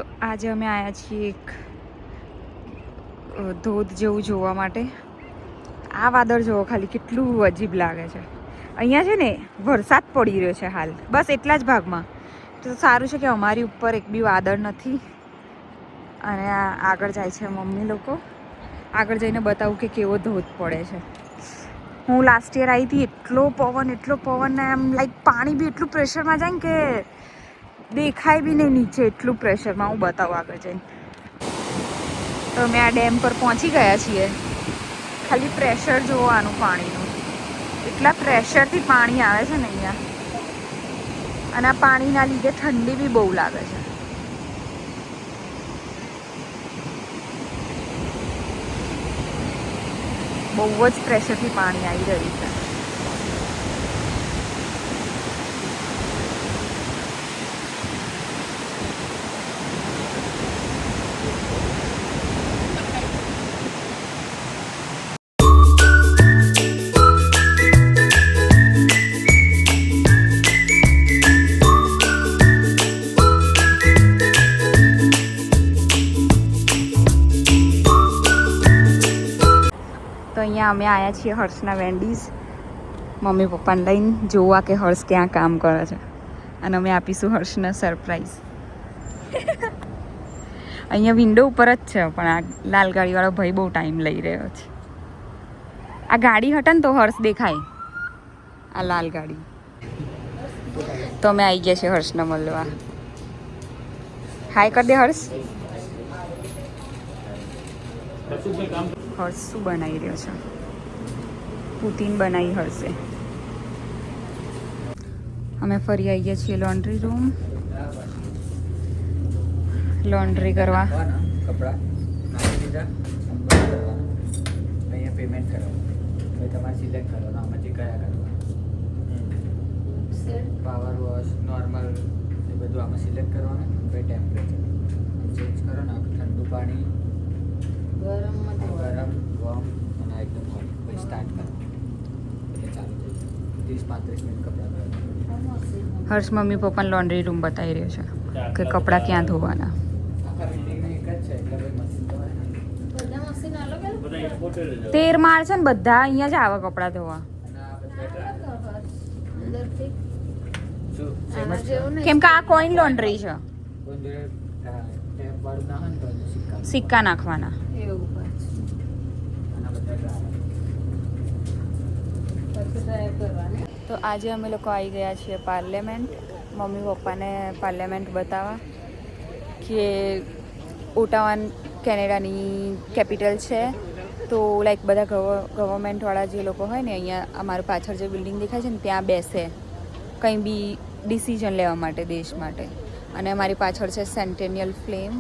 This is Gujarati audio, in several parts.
તો આજે અમે આવ્યા છીએ એક ધોધ જેવું જોવા માટે. આ વાદળ જોવો ખાલી કેટલું અજીબ લાગે છે. અહીંયા છે ને વરસાદ પડી રહ્યો છે હાલ, બસ એટલા જ ભાગમાં. તો સારું છે કે અમારી ઉપર એક બી વાદળ નથી. અને આગળ જાય છે મમ્મી લોકો. આગળ જઈને બતાવું કે કેવો ધોધ પડે છે. હું લાસ્ટ યર આવી હતી, એટલો પવન ને એમ લાઈક પાણી બી એટલું પ્રેશરમાં જાય ને કે દેખાય બી નહીં નીચે, એટલું પ્રેશરમાં. હું બતાવું આગળ જઈને. તો અમે આ ડેમ પર પહોંચી ગયા છીએ. ખાલી પ્રેશર જોવાનું પાણીનું, એટલા પ્રેશરથી પાણી આવે છે ને અહીંયા. અને આ પાણીના લીધે ઠંડી બી બહુ લાગે છે. બહુ જ પ્રેશરથી પાણી આવી રહ્યું છે. અહીંયા અમે આવ્યા છીએ હર્ષના વેન્ડીઝ, મમ્મી પપ્પાને લઈને જોવા કે હર્ષ ક્યાં કામ કરે છે. અને અમે આપીશું હર્ષને સરપ્રાઈઝ. અહીંયા વિન્ડો ઉપર જ છે, પણ આ લાલ ગાડીવાળો ભાઈ બહુ ટાઈમ લઈ રહ્યો છે. આ ગાડી હટે ને તો હર્ષ દેખાય, આ લાલ ગાડી. તો અમે આવી ગયા છીએ હર્ષને મળવા. હાય કરી દે હર્ષ. હર્ષ શું બનાવી રહ્યો છે? પુતીન બનાવી હર્ષે. અમે ફરી આવી ગયા છીએ લોન્ડ્રી રૂમ, લોન્ડ્રી કરવા. કપડા નાખી દીધા, અહીંયા પેમેન્ટ કરવાનું, પછી તમારે સિલેક્ટ કરવાનું આમાંથી કયા કરવા. પાવર વોશ, નોર્મલ, એ બધું આમાં સિલેક્ટ કરવાનું. પછી ટેમ્પરેચર ચેન્જ કરો ને, ઠંડુ પાણી, ગરમ, વોર્મ અને એકદમ હોટ. પછી સ્ટાર્ટ કરો એટલે ચાલુ થઈ જાય. 30-35 મિનિટ કપડાં ધોવાના. હર્ષ મમ્મી પપ્પાને લોન્ડ્રી રૂમ બતાવી રહ્યો છે કે કપડાં ક્યાં ધોવાના. આખા બિલ્ડિંગમાં એક જ છે એટલે ભાઈ મશીન તો હોય ને. 13 માળ છે ને, બધા અહીંયા જ આવે કપડાં ધોવા. કેમ કે આ કોઈન લોન્ડ્રી છે, સિક્કા નાખવાના. તો આજે અમે લોકો આવી ગયા છીએ પાર્લામેન્ટ, મમ્મી પપ્પાને પાર્લામેન્ટ બતાવવા કે ઓટાવા કેનેડાની કેપિટલ છે. તો લાઈક બધા ગવર્મેન્ટવાળા જે લોકો હોય ને, અહીંયા અમારી પાછળ જે બિલ્ડિંગ દેખાય છે ને ત્યાં બેસે કંઈ બી ડિસિઝન લેવા માટે દેશ માટે. અને અમારી પાછળ છે સેન્ટેનિયલ ફ્લેમ.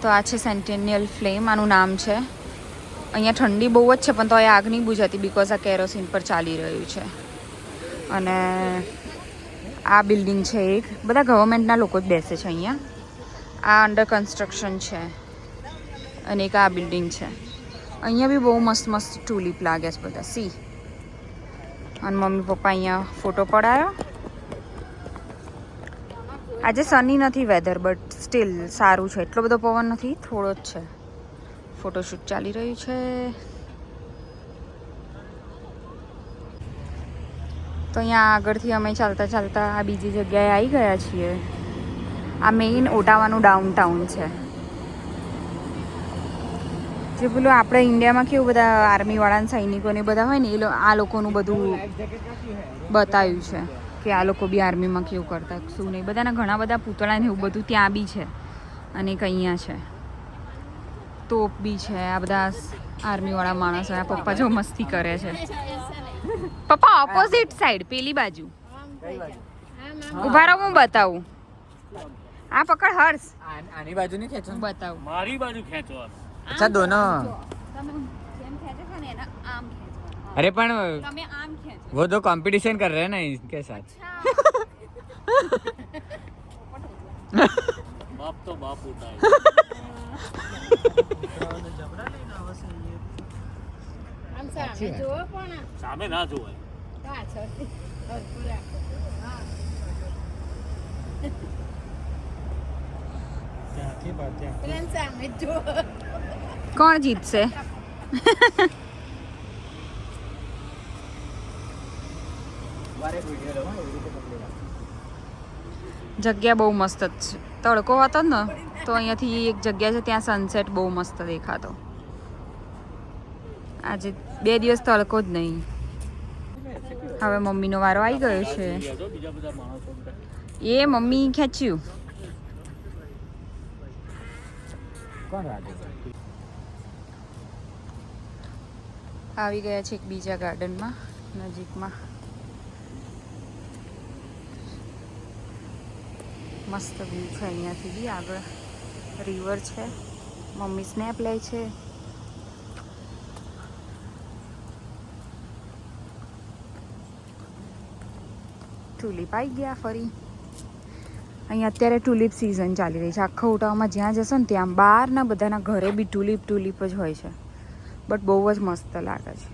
તો આ છે સેન્ટેનિયલ ફ્લેમ, આનું નામ છે. અહીંયા ઠંડી બહુ જ છે, પણ તો એ આગ નહીં બુઝાતી બિકોઝ આ કેરોસીન પર ચાલી રહ્યું છે. અને આ બિલ્ડિંગ છે એક, બધા ગવર્મેન્ટના લોકો જ બેસે છે અહીંયા. આ અંડર કન્સ્ટ્રક્શન છે. અને એક આ બિલ્ડિંગ છે. અહીંયા બી બહુ મસ્ત મસ્ત ટુલિપ લાગે છે બધા. સી. અને મમ્મી પપ્પા અહીંયા ફોટો પડાયો. આજે સની નથી વેધર, બટ સ્ટીલ સારું છે. એટલો બધો પવન નથી, થોડો જ છે. ફોટોશૂટ ચાલી રહ્યું છે. તો અહીંયા આગળથી અમે ચાલતા ચાલતા આ બીજી જગ્યાએ આવી ગયા છીએ. આ મેઇન ઓટાવાનું ડાઉનટાઉન છે. જે પેલું આપણે ઇન્ડિયામાં કેવું બધા આર્મીવાળા સૈનિકોને બધા હોય ને, આ લોકોનું બધું બતાવ્યું છે કે આ લોકો બી આર્મીમાં કેવું કરતા શું નહીં. બધાના ઘણા બધા પૂતળા ને એવું બધું ત્યાં બી છે. અને એક અહીંયા છે, તોપ બી છે. આ બધા આર્મીવાળા માણસો. આ પપ્પા જો મસ્તી કરે છે. પપ્પા ઓપોઝિટ સાઈડ, પેલી બાજુ ઉભા રહો, હું બતાવું. આ પકડ હર્ષ, આની બાજુ નહીં ખેંચો, બતાવું. મારી બાજુ ખેંચો. अच्छा दोनों. अरे पण वो दो कंपटीशन कर रहे हैं ना इनके साथ. बाप तो बाप होता है. સામે ના જોવાય. કોણ જીતશે? મારે વિડિયો લો એવી રીતે પકડેલા. જગ્યા બહુ મસ્ત જ છે. તડકો હતો ને તો અહીંયાથી એક જગ્યા છે ત્યાં સનસેટ બહુ મસ્ત દેખાતો. આજે 2 દિવસ તડકો જ નહીં. હવે મમ્મીનો વારો આવી ગયો છે. બીજા બધા માણસો એ મમ્મી ખેંચ્યું. કોણ રાધે? આવી ગયા છે એક બીજા ગાર્ડનમાં નજીકમાં. મસ્ત વ્યૂ છે અહીંયાથી બી. આગળ રિવર છે. મમ્મી સ્નેપ લે છે. ટુલિપ આવી ગયા ફરી. અહીંયા અત્યારે ટુલિપ સિઝન ચાલી રહી છે. આખા ઓટાવામાં જ્યાં જશો ને ત્યાં બહારના બધાના ઘરે બી ટુલિપ જ હોય છે. બટ બહુ જ મસ્ત લાગે છે.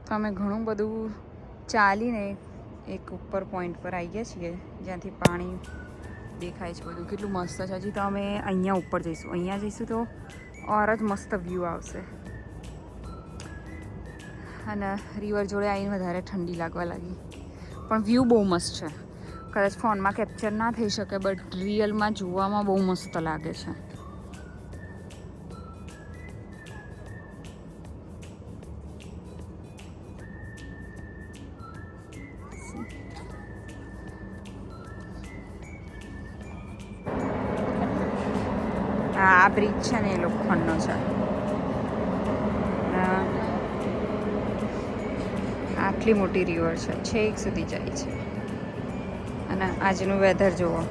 તો અમે ઘણું બધું ચાલીને એક ઉપર પોઈન્ટ પર આવી ગયા છીએ જ્યાંથી પાણી દેખાય છે બધું. કેટલું મસ્ત છે. હજી તો અમે અહીંયા ઉપર જઈશું. અહીંયા જઈશું તો ઓર જ મસ્ત વ્યૂ આવશે. અને રિવર જોડે આવીને વધારે ઠંડી લાગવા લાગી. પણ વ્યૂ બહુ મસ્ત છે. કદાચ ફોનમાં કેપ્ચર ના થઈ શકે બટ રિયલમાં જોવામાં બહુ મસ્ત લાગે છે. આ બ્રિજ છે ને એ લોખંડનો છે. આટલી મોટી રિવર છે, છેક સુધી જાય છે. અને આજનું વેધર જુઓ,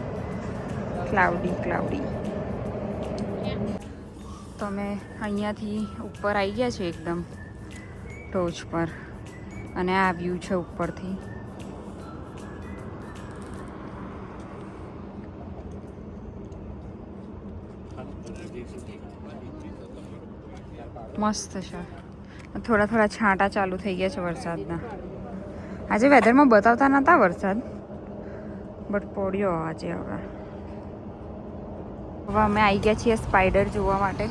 ક્લાઉડી. તો અમે અહીંયાથી ઉપર આવી ગયા છે એકદમ ટોચ પર. અને આ વ્યૂ છે ઉપરથી. મસ્ત છે. થોડા છાંટા ચાલુ થઈ ગયા છે વરસાદના. આજે વેધરમાં બતાવતા નહોતા વરસાદ બટ પડ્યો આજે. હવે અમે આવી ગયા છીએ સ્પાઈડર જોવા માટે.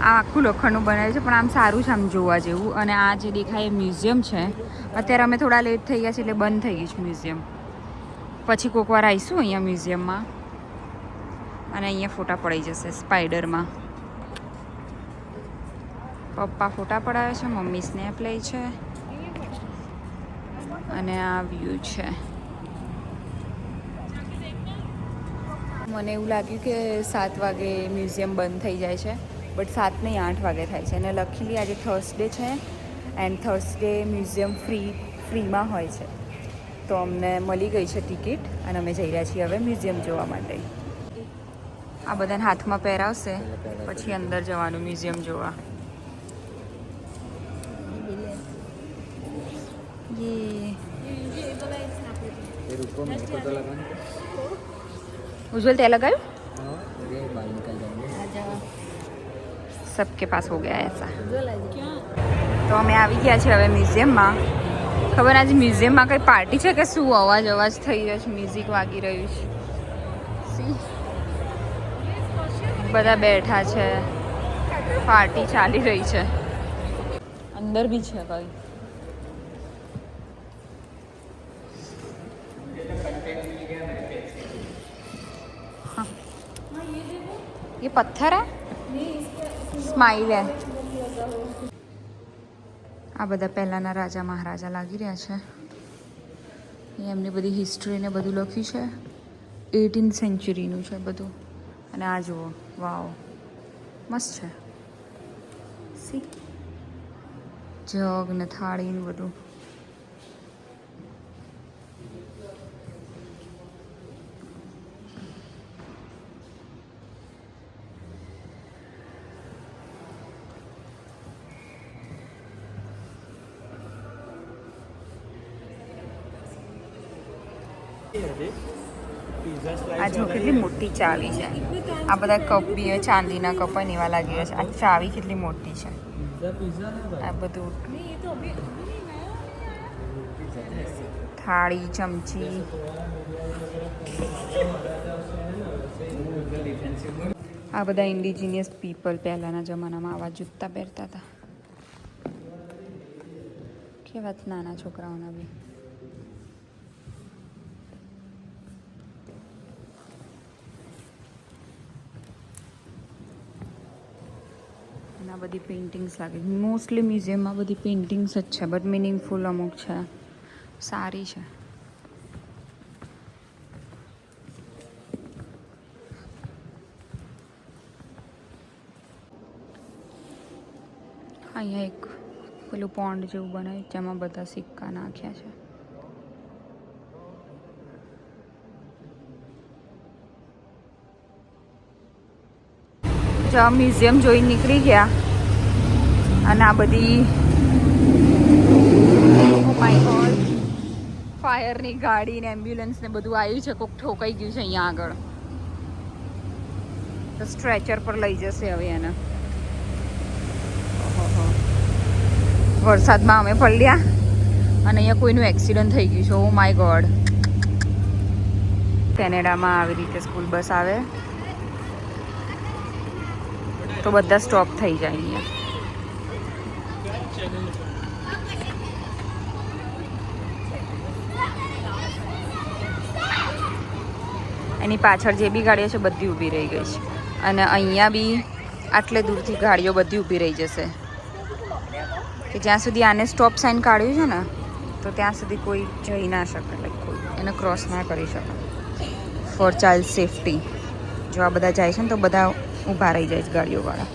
આ આખું લોખંડનું બનાવ્યું છે પણ આમ સારું છે આમ જોવા જેવું. અને આ જે દેખાય એ મ્યુઝિયમ છે. અત્યારે અમે થોડા લેટ થઈ ગયા છે એટલે બંધ થઈ ગયું છે મ્યુઝિયમ. પછી કોઈક વાર આવીશું અહીંયા મ્યુઝિયમમાં અને અહીંયા ફોટા પડાઈ જશે સ્પાઈડરમાં. પપ્પા ફોટા પડાવે છે, મમ્મી સ્નેપ લે છે. અને આ વ્યૂ છે. મને એવું લાગ્યું કે 7 વાગે મ્યુઝિયમ બંધ થઈ જાય છે બટ 7 નહીં 8 વાગે થાય છે. અને લખીલી આજે થર્સડે છે એન્ડ થર્સડે મ્યુઝિયમ ફ્રીમાં હોય છે. તો અમને મળી ગઈ છે ટિકિટ અને અમે જઈ રહ્યા છીએ હવે મ્યુઝિયમ જોવા માટે. આ બધાને હાથમાં પહેરાવશે પછી અંદર જવાનું મ્યુઝિયમ જોવા. ये रुको मेरे को तो लगा नहीं. उज्जवल त्या लगायू हाँ, ये बाल निकल जाएंगे. सबके पास हो गया ऐसा. તો અમે આવી ગયા છીએ હવે મ્યુઝિયમમાં. ખબર આજે મ્યુઝિયમમાં કઈ પાર્ટી છે કે શું? અવાજ થઈ રહ્યો છે, મ્યુઝિક વાગી રહ્યું છે. બધા બેઠા છે, પાર્ટી ચાલી રહી છે. અંદર બી છે કઈ. ये पत्थर है, स्माइल है. આ બધા પહેલાંના રાજા મહારાજા લાગી રહ્યા છે. એમની બધી હિસ્ટ્રીને બધું લખ્યું છે. 18th સેન્ચુરીનું છે બધું. અને આ જુઓ, વાવ મસ્ત છે. સી જગ ને થાળી ને બધું. આ જો કેટલી મોટી ચાવી છે. આ બધા કપ બી ચાંદીના કપ એવા લાગી રહ્યા છે. આ ચાવી કેટલી મોટી છે. આ બધું થાળી, ચમચી. આ બધા ઇન્ડિજિનિયસ પીપલ પહેલાંના જમાનામાં આવા જૂતા પહેરતા હતા. કેવા નાના છોકરાઓના બી. આ બધી પેઇન્ટિંગ્સ લાગે. મોસ્ટલી મ્યુઝિયમમાં બધી પેઇન્ટિંગ્સ જ છે, બટ મિનિંગફુલ અમુક છે, સારી છે. અહીંયા એક પેલું પોન્ડ જેવું બનાવ્યું જેમાં બધા સિક્કા નાખ્યા છે. જો મ્યુઝિયમ જોઈ નીકળી ગયા અને આ બધી ફાયરની ગાડી ને એમ્બ્યુલન્સ ને બધું આવ્યું છે. કોક ઠોકાઈ ગયું છે અહીંયા આગળ, તો સ્ટ્રેચર પર લઈ જશે હવે એને. વરસાદમાં અમે પલળ્યા અને અહીંયા કોઈનું એક્સિડન્ટ થઈ ગયું છે. Oh my God. કેનેડામાં આવી રીતે સ્કૂલ બસ આવે તો બધા સ્ટોપ થઈ જાય અહીંયા. એની પાછળ જે બી ગાડીઓ છે બધી ઊભી રહી ગઈ છે અને અહીંયા બી આટલે દૂરથી ગાડીઓ બધી ઊભી રહી જશે કે જ્યાં સુધી આને સ્ટોપ સાઇન કાઢ્યું છે ને તો ત્યાં સુધી કોઈ જઈ ના શકે, લાઈક કોઈ એને ક્રોસ ના કરી શકે. For child safety. જો આ બધા જાય છે ને તો બધા ઊભા રહી જાય છે ગાડીઓવાળા.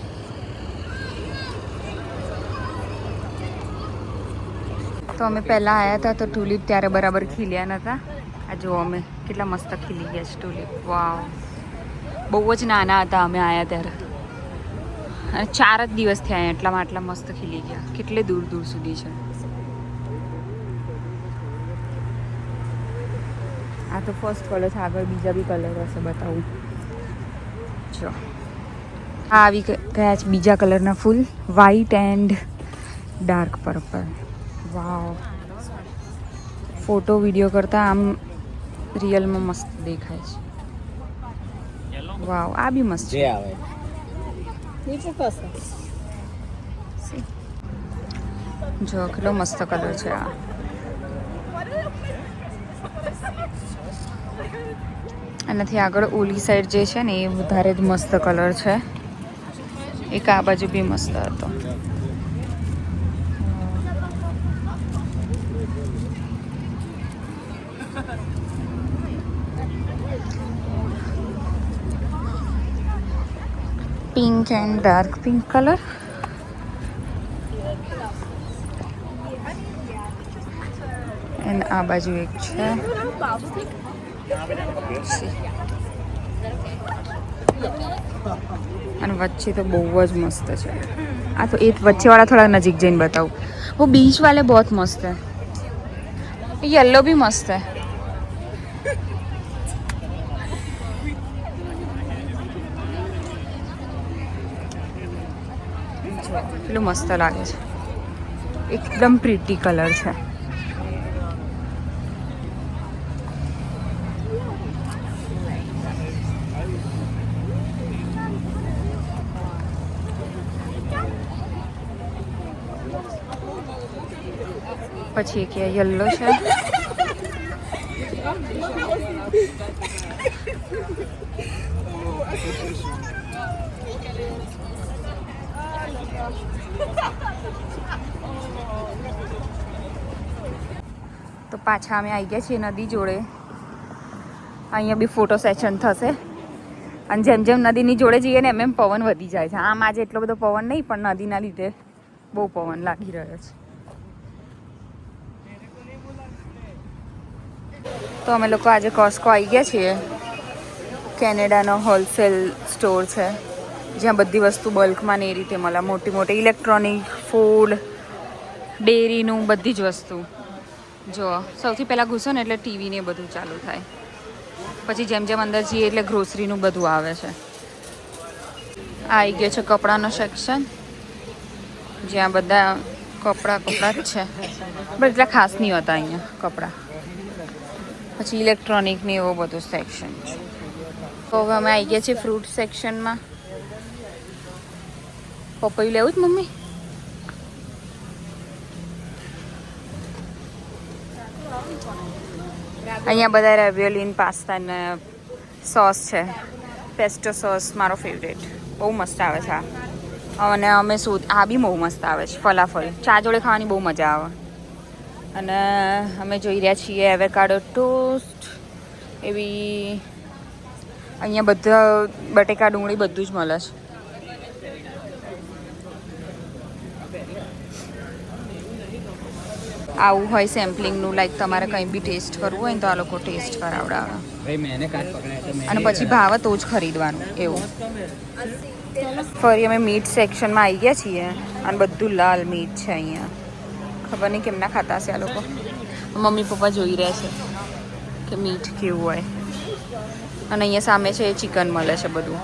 તો અમે પહેલાં આવ્યા હતા તો ટુલિપ ત્યારે બરાબર ખીલ્યા નહોતા. આ જો અમે કેટલા મસ્ત ખીલી ગયા છે ટુલિપ. વાવ, બહુ જ નાના હતા અમે આવ્યા ત્યારે અને 4 જ દિવસ થયા એટલામાં આટલા મસ્ત ખીલી ગયા. કેટલે દૂર દૂર સુધી છે. આ તો ફર્સ્ટ કલર છે, આગળ બીજા બી કલર હશે, બતાવું. જો આ આવી ગયા છે બીજા કલરના ફૂલ, white and dark purple. Wow, photo video કરતાં આમ રિયલમાં મસ્ત દેખાય છે. વાવ, આ બી મસ્ત છે. જો કેટલો મસ્ત કલર છે આ. આનાથી આગળ ઓલી સાઈડ જે છે ને એ વધારે જ મસ્ત કલર છે. એક આ બાજુ બી મસ્ત હતો. Pink and dark pink colour. And આ બાજુ એક છે. અને વચ્ચે તો બહુ જ મસ્ત છે. આ તો એ વચ્ચેવાળા થોડા નજીક જઈને બતાવું. वो बीच वाले बहुत मस्त है. येलो भी मस्त है. કેટલું મસ્ત લાગે છે. એકદમ પ્રીટી કલર છે. પછી એક યલો છે. તો પાછા અમે આવી ગયા છીએ નદી જોડે. અહીંયા બી ફોટો સેશન થશે અને જેમ જેમ નદીની જોડે જઈએ ને એમ પવન વધી જાય છે. આમ આજે એટલો બધો પવન નહીં, પણ નદીના લીધે બહુ પવન લાગી રહ્યો છે. તો અમે લોકો આજે કોસ્કો આવી ગયા છીએ. કેનેડાનો હોલસેલ સ્ટોર છે જ્યાં બધી વસ્તુ બલ્કમાં ને એ રીતે મળે. મોટી મોટી ઇલેક્ટ્રોનિક, ફૂડ, ડેરીનું બધી જ વસ્તુ. જો સૌથી પહેલાં ઘૂસો ને એટલે ટીવી ને બધું ચાલુ થાય. પછી જેમ જેમ અંદર જઈએ એટલે ગ્રોસરીનું બધું આવે છે. આ આવી ગયો છે કપડાનો સેક્શન જ્યાં બધા કપડાં જ છે, પણ એટલા ખાસ નહીં હોતા અહીંયા કપડાં. પછી ઇલેક્ટ્રોનિક ને એવો બધો સેક્શન છે. તો હવે અમે આવી ગયા છીએ ફ્રૂટ સેક્શનમાં. પપૈયું લેવું જ મમ્મી? અહીંયા બધા રેવિયોલીન પાસ્તા ને સોસ છે. પેસ્ટો સોસ મારો ફેવરેટ, બહુ મસ્ત આવે છે આ. અને અમે શું આ બી બહુ મસ્ત આવે છે ફલાફલ, ચા જોડે ખાવાની બહુ મજા આવે. અને અમે જોઈ રહ્યા છીએ એવોકાડો ટોસ્ટ, એવી અહીંયા બધા બટેકા ડુંગળી બધું જ મળે છે. આવું હોય સેમ્પલિંગનું, લાઈક તમારે કંઈ બી ટેસ્ટ કરવું હોય ને તો આ લોકો ટેસ્ટ કરાવડાવે. અને પછી ભાવે તો જ ખરીદવાનું એવું. ફરી અમે મીટ સેક્શનમાં આવી ગયા છીએ અને બધું લાલ મીટ છે અહીંયા. ખબર નહીં કેમના ખાતા હશે આ લોકો. મમ્મી પપ્પા જોઈ રહ્યા છે કે મીટ કેવું હોય. અને અહીંયા સામે છે ચિકન મળે છે બધું.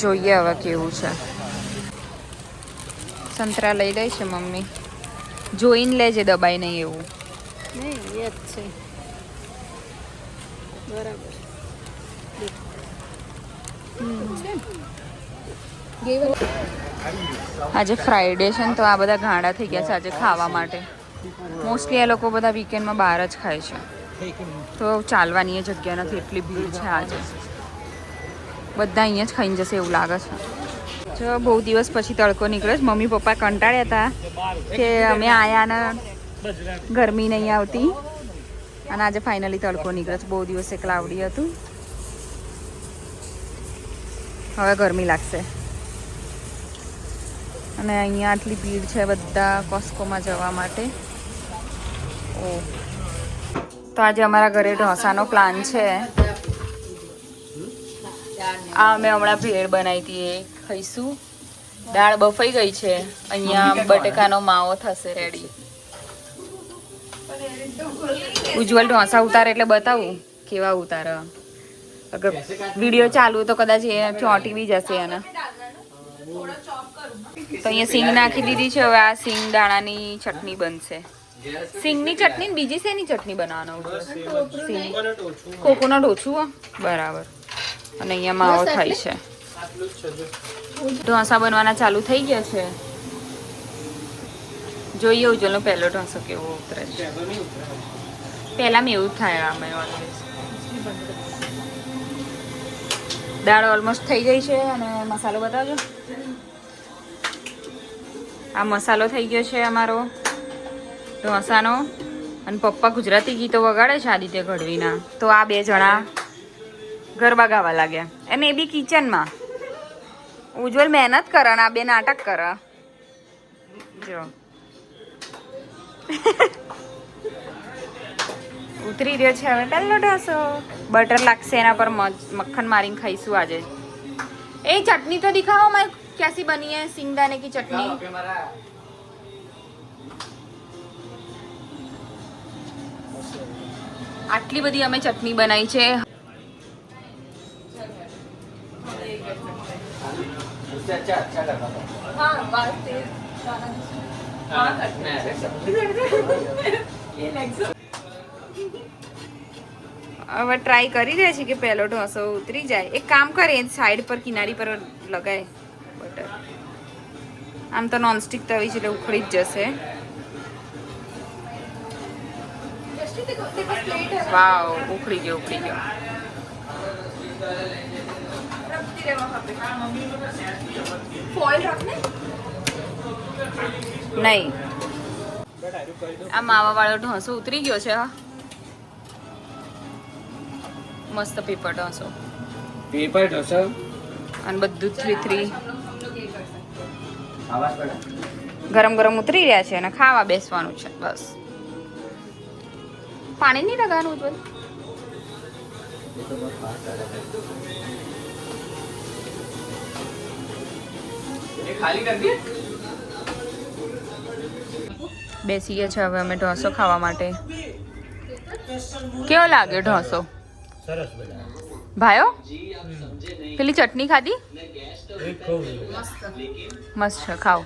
જોઈએ હવે કેવું છે. સંતરા લઈ લે છે મમ્મી. જોઈને લેજે, દબાઈ નહીં એવું. નહીં એ જ છે બરાબર. આજે ફ્રાઈડે છે ને તો આ બધા ગાંડા થઈ ગયા છે આજે ખાવા માટે. મોસ્ટલી એ લોકો બધા વીકેન્ડમાં બહાર જ ખાય છે. તો ચાલવાની એ જગ્યા નથી, એટલી ભીડ છે આજે. બધા અહીંયા જ ખાઈને જશે એવું લાગે છે. જો બહુ દિવસ પછી તડકો નીકળ્યો છે. મમ્મી પપ્પા કંટાળ્યા હતા કે અમે આયા ને ગરમી નહીં આવતી, અને આજે ફાઇનલી તડકો નીકળ્યો છે. બહુ દિવસે ક્લાઉડી હતું, હવે ગરમી લાગશે. અને અહીંયા આટલી ભીડ છે બધા કોસ્કોમાં જવા માટે. ઓ તો આજે અમારા ઘરે ઢોસાનો પ્લાન છે. આ અમે હમણાં ભેળ બનાવી હતી, એ ખાઈશું. દાળ બફાઈ ગઈ છે. અહીંયા બટેકાનો માવો થશે રેડી. ઉજ્જવલ ઢોસા ઉતારે એટલે બતાવું કેવા ઉતારે. અગર વિડીયો ચાલુ તો કદાચ એ ચોંટી બી જશે એને. તો અહીંયા સિંગ નાખી દીધી છે. હવે આ સિંગ દાણાની ચટણી બનશે. સિંગની ચટણી ને બીજી શેની ચટણી બનાવવાનો? સિંગ કોકોનટ ઓછું બરાબર. અને અહીંયા માવો થાય છે. ઢોસા બનવાના ચાલુ થઈ ગયા છે. જોઈએ ઉજ્જવલનો પહેલો ઢોસો કેવો ઉતરે છે. પહેલામાં એવું જ થાય અમે ઓલવેઝ. દાળ ઓલમોસ્ટ થઈ ગઈ છે. અને મસાલો બતાવજો. આ મસાલો થઈ ગયો છે અમારો ઢોસાનો. અને પપ્પા ગુજરાતી ગીતો વગાડે છે આદિત્ય ગઢવીના. તો આ બે જણા ગરબા ગાવા લાગ્યા, અને એ બી કિચનમાં. ઉજ્જવલ મહેનત કરે ને આ બે નાટક કરે. જો ઉતરી રહ્યો છે હવે પહેલો ઢોસો. બટર લાગશે એના પર, મક્ખન મારીને ખાઈશું આજે. એ ચટણી તો દિખાવો મેં कैसी बनी है सिंगदाने की चटनी. આટલી બધી અમે ચટણી બનાવી છે. હવે ટ્રાય કરી રહ્યા છે કે પહેલો ઢોસો ઉતરી જાય. એક કામ કરે, સાઈડ પર કિનારી પર લગાય બટર. આમ તો નોનસ્ટિક તવી છે એટલે ઉખડી જ જશે. વાવ, ઉખડી ગયો, ઉખડી ગયો. નહીં, આ માવા વાળો ઢોસો ઉતરી ગયો છે. મસ્ત પેપર ઢોસો. પેપર ઢોસો અને બધું 3 ગરમ ગરમ ઉતરી રહ્યા છે અને ખાવા બેસવાનું છે બસ. પાણી નહીં લગાવવાનું ઉજ્જવલ. બેસી ગયા છે હવે અમે ઢોસો ખાવા માટે. કેવો લાગ્યો ઢોસો? સરસ. ભાયો પેલી ચટણી ખાધી? મસ્ત છે, ખાઓ.